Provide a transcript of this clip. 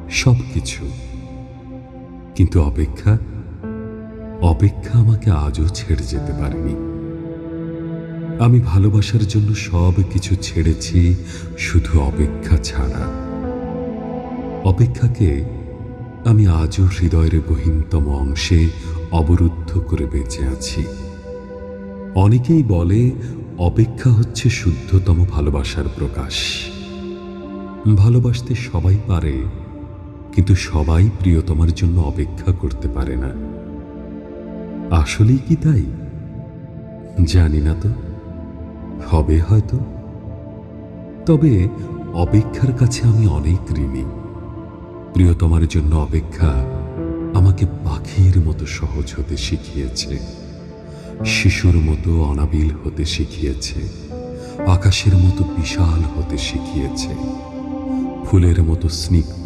সবকিছু। কিন্তু অপেক্ষা অপেক্ষা আমাকে আজও ছেড়ে যেতে পারেনি। আমি ভালোবাসার জন্য সব কিছু ছেড়েছি, শুধু অপেক্ষা ছাড়া। অপেক্ষাকে আমি আজও হৃদয়ের গহীনতম অংশে অবরুদ্ধ করে বেঁচে আছি। অনেকেই বলে অপেক্ষা হচ্ছে শুদ্ধতম ভালোবাসার প্রকাশ। ভালোবাসতে সবাই পারে, কিন্তু সবাই প্রিয়তমার জন্য অপেক্ষা করতে পারে না। আসলেই কি তাই? জানি না তো, হবে হয়তো। তবে অপেক্ষার কাছে আমি অনেক ঋণী। প্রিয়তমার জন্য অপেক্ষা আমাকে পাখির মতো সহজ হতে শিখিয়েছে, শিশুর মতো অনাবিল হতে শিখিয়েছে, আকাশের মতো বিশাল হতে শিখিয়েছে, ফুলের মতো স্নিগ্ধ